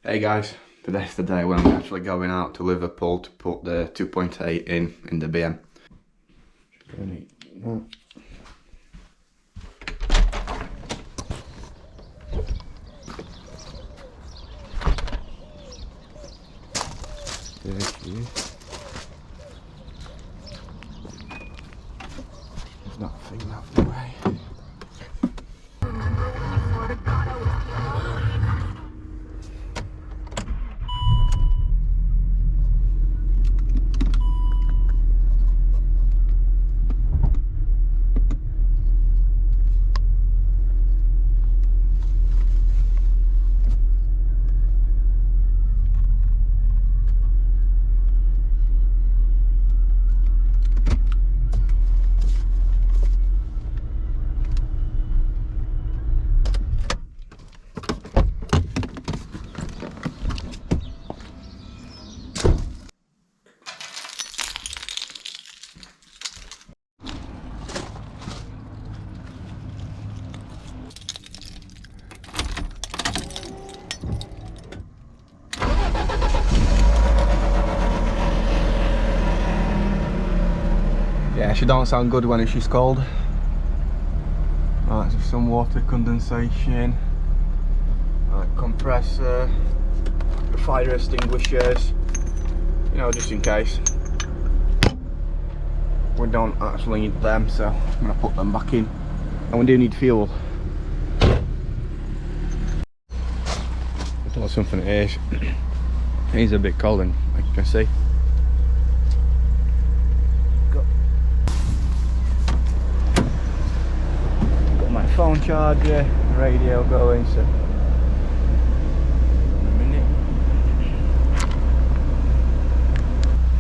Hey guys, today's the day when I'm actually going out to Liverpool to put the 2.8 in the BM. There she is. There's not a thing out of the way. Yeah, she don't sound good when she's cold. Right, so some water condensation. Right, compressor, fire extinguishers, you know, just in case. We don't actually need them, so I'm gonna put them back in. And we do need fuel. I'll put something it is. It is a bit cold, and like you can see. Phone charger, radio going, so in a minute.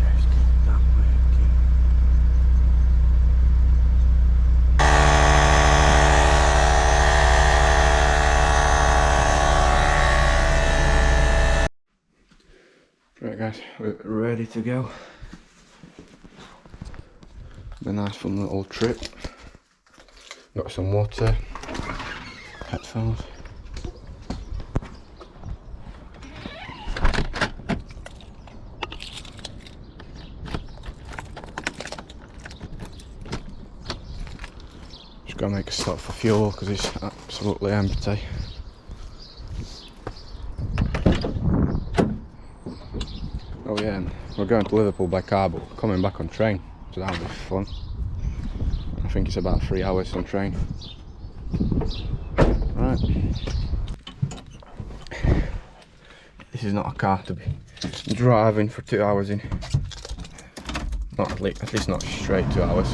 Let's get that working. Right guys, we're ready to go. Been a nice fun little trip. Got some water, headphones. Just gotta make a stop for fuel because it's absolutely empty. Oh yeah, and we're going to Liverpool by car, but coming back on train, so that'll be fun. I think it's about 3 hours on train. Right. This is not a car to be driving for 2 hours in. Not at least not straight 2 hours.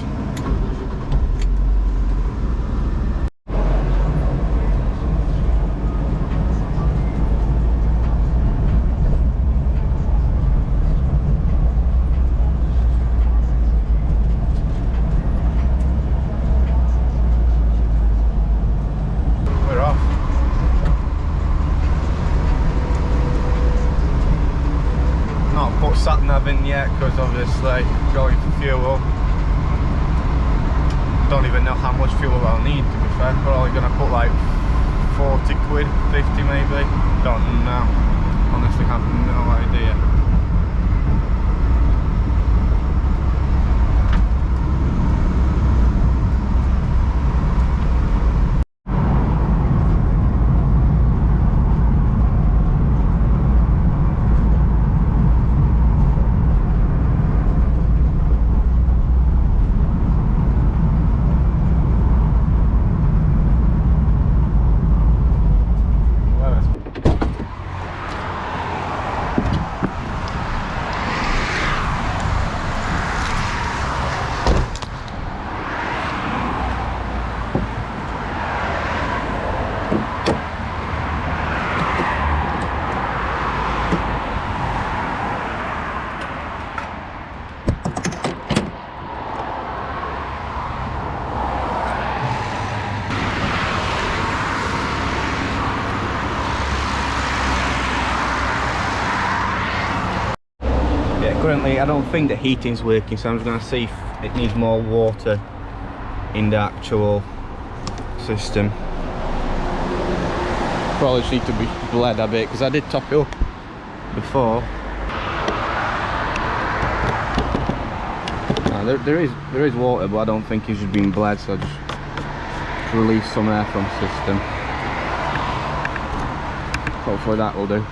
Sat nav in yet because obviously going for fuel. Don't even know how much fuel I'll need, to be fair. Probably gonna put like 40 quid, 50 maybe. Don't know. Honestly have no idea. Currently I don't think the heating's working, so I'm just going to see if it needs more water in the actual system. Probably just need to be bled a bit because I did top it up before. There is water, but I don't think it's just been bled, so I just release some air from the system. Hopefully that will do.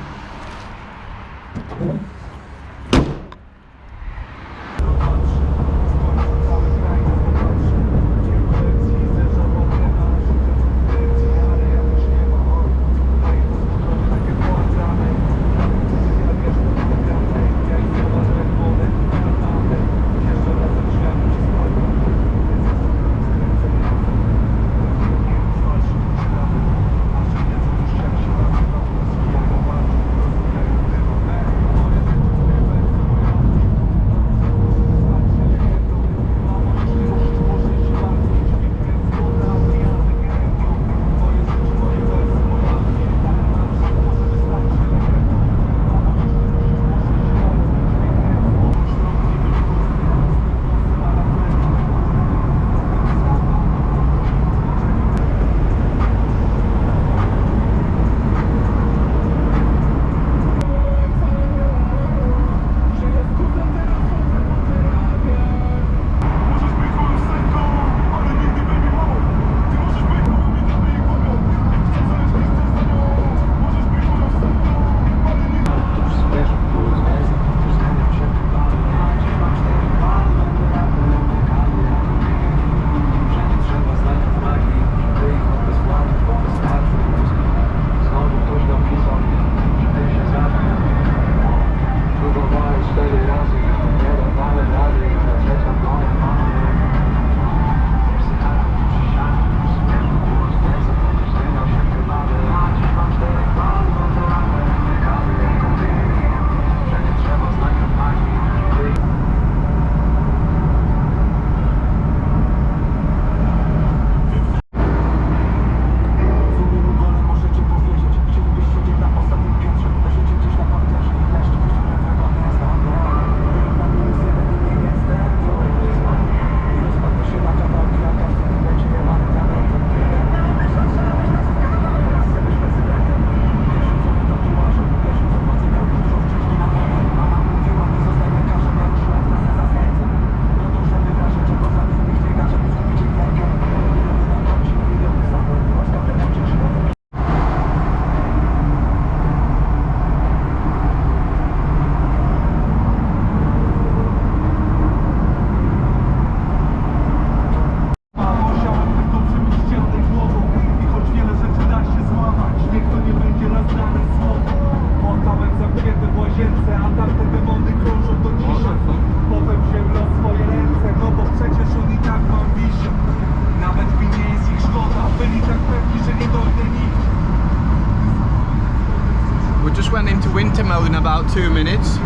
went into winter mode in about 2 minutes.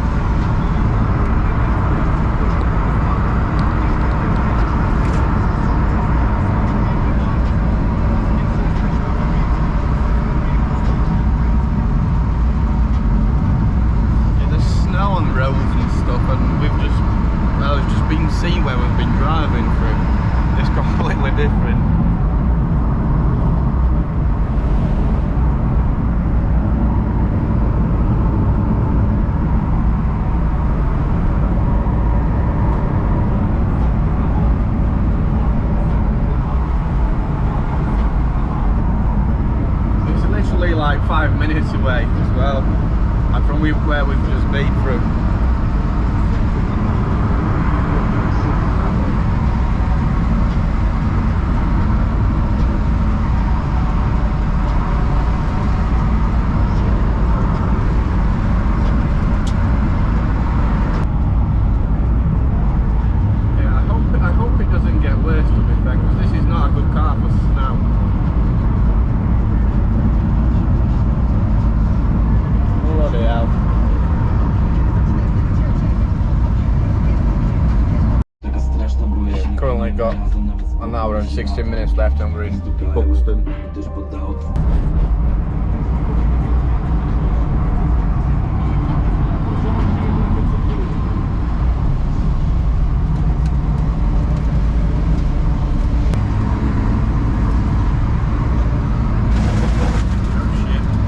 There's snow on the roads and stuff, and we've just, well, it's just been seen where we've been driving through. It's completely different. Like 5 minutes away as well, and from where we've just been through. Yeah, I hope it doesn't get worse, to be fair, because this is not a good car for snow. Currently got an hour and 16 minutes left and we're in Buxton. Oh shit.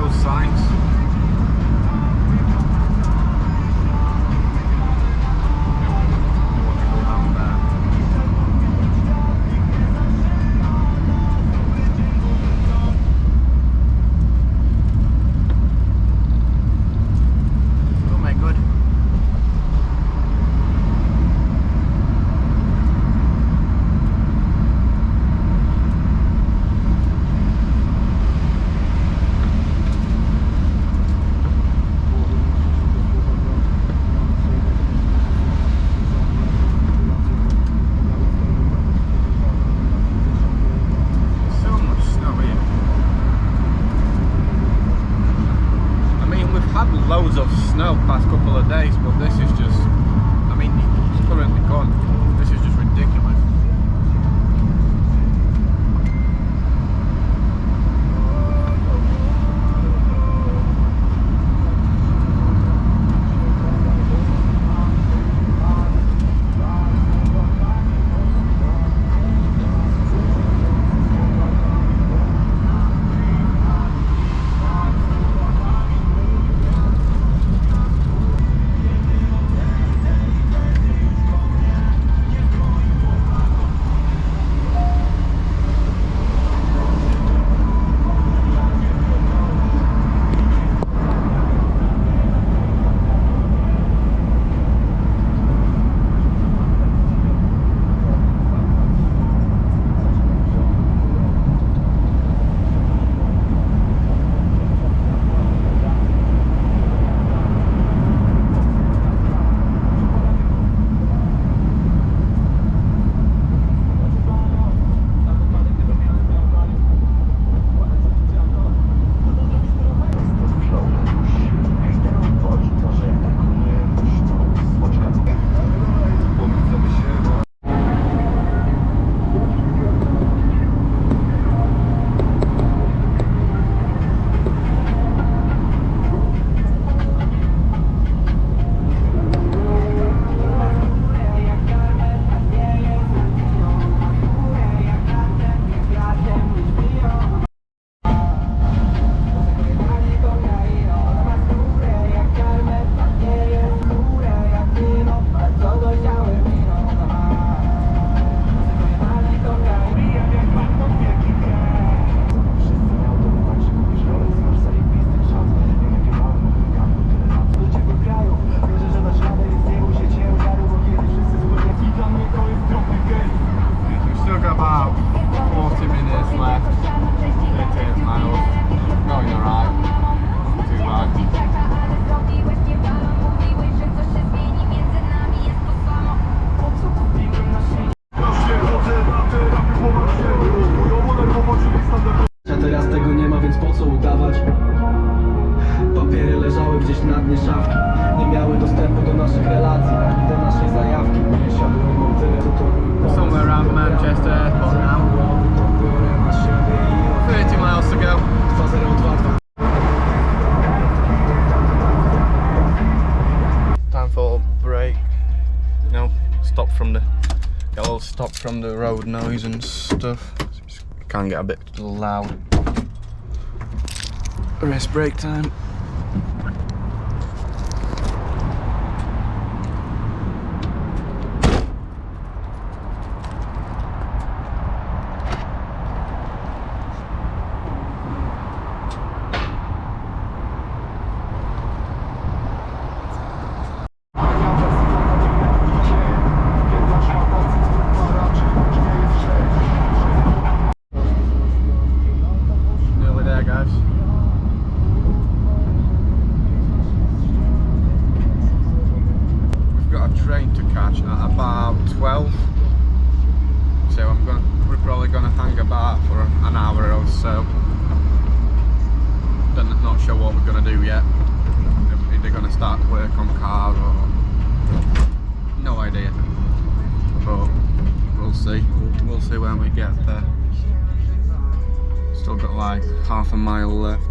those signs. Loads of snow past couple of days, but this is just, I mean, it's currently gone. This is just ridiculous. Stop from the road noise and stuff. It can get a bit loud. Rest break time. Train to catch at about 12, so we're probably gonna hang about for an hour or so. Not sure what we're gonna do yet. If they're gonna start work on cars or no idea, but we'll see. We'll see when we get there. Still got like half a mile left.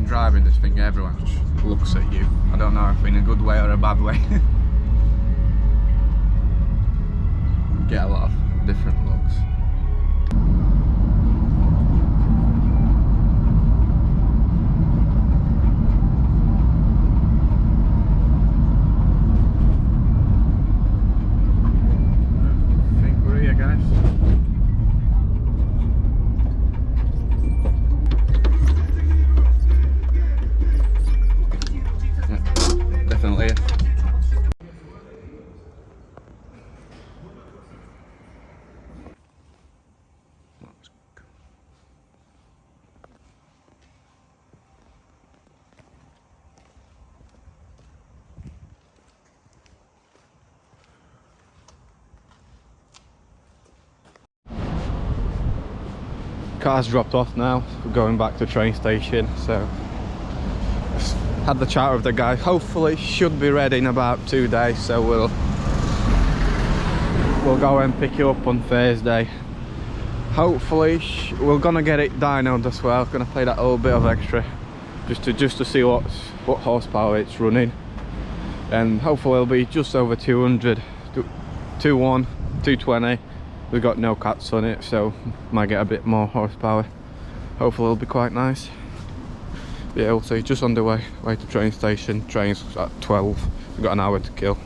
Driving this thing, everyone just looks at you. I don't know if in a good way or a bad way. get a lot of different looks. Definitely. Car's dropped off now. We're going back to the train station, so had the chat with the guy. Hopefully should be ready in about 2 days, so we'll go and pick it up on Thursday. Hopefully we're gonna get it dynoed as well. Gonna play that little bit of extra just to see what horsepower it's running, and hopefully it'll be just over 200, 220. We've got no cats on it, so might get a bit more horsepower. Hopefully it'll be quite nice. Yeah, we'll see. Just on the way to the train station. Train's at 12. We've got an hour to kill.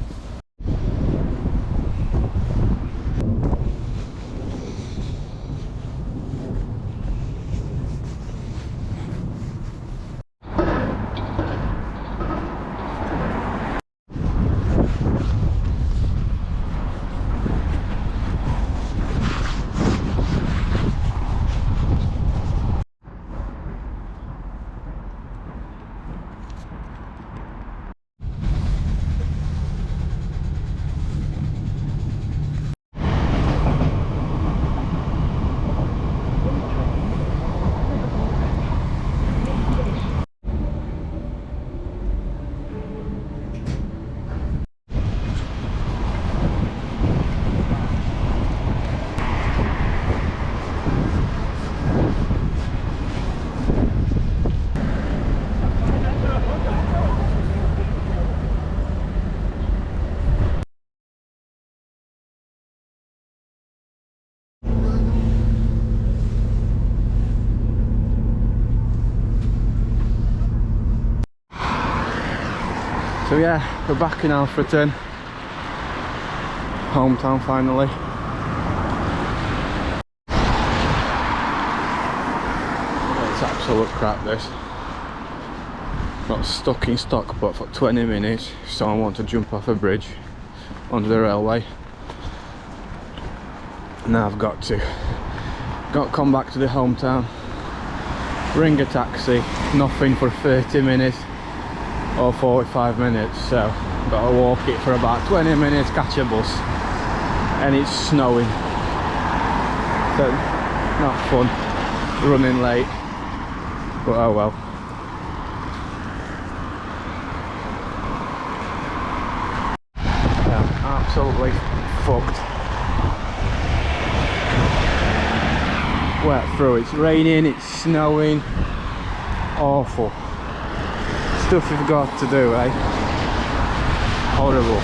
So yeah, we're back in Alfreton, hometown finally. It's absolute crap this. Got stuck in Stockport for 20 minutes, so I want to jump off a bridge onto the railway. Now I've got to come back to the hometown, ring a taxi, nothing for 30 minutes. Or 45 minutes, so gotta walk it for about 20 minutes, catch a bus, and it's snowing, so not fun, running late, but oh well. Yeah, absolutely fucked. Wet through. It's raining, it's snowing, awful. Stuff you've got to do, eh? Horrible.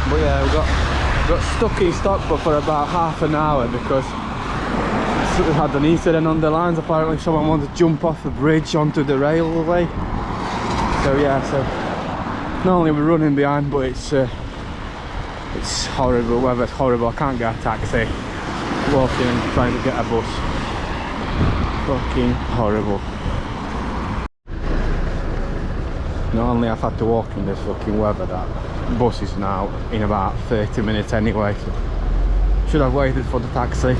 But yeah, we got stuck in Stockport for about half an hour because we had an incident on the lines. Apparently someone wanted to jump off the bridge onto the railway. So yeah, so not only are we running behind, but it's horrible. Weather's horrible. I can't get a taxi. Walking and trying to get a bus. Fucking horrible. Not only I've had to walk in this fucking weather, that bus is now in about 30 minutes anyway, so should have waited for the taxi.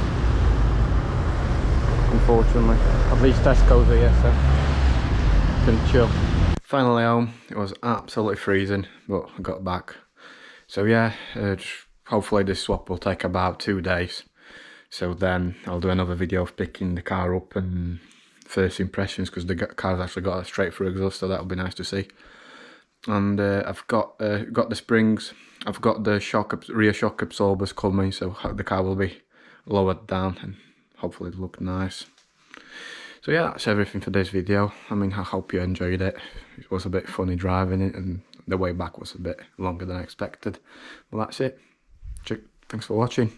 Unfortunately, at least Tesco's are here, so can chill. Finally home. It was absolutely freezing, but I got back. So yeah, hopefully this swap will take about 2 days. So then I'll do another video of picking the car up and first impressions, because the car's actually got a straight through exhaust, so that'll be nice to see. And I've got the springs, I've got the rear shock absorbers coming, so the car will be lowered down and hopefully it'll look nice. So yeah, that's everything for this video. I mean, I hope you enjoyed it. It was a bit funny driving it, and the way back was a bit longer than I expected. Well, that's it. Thanks for watching.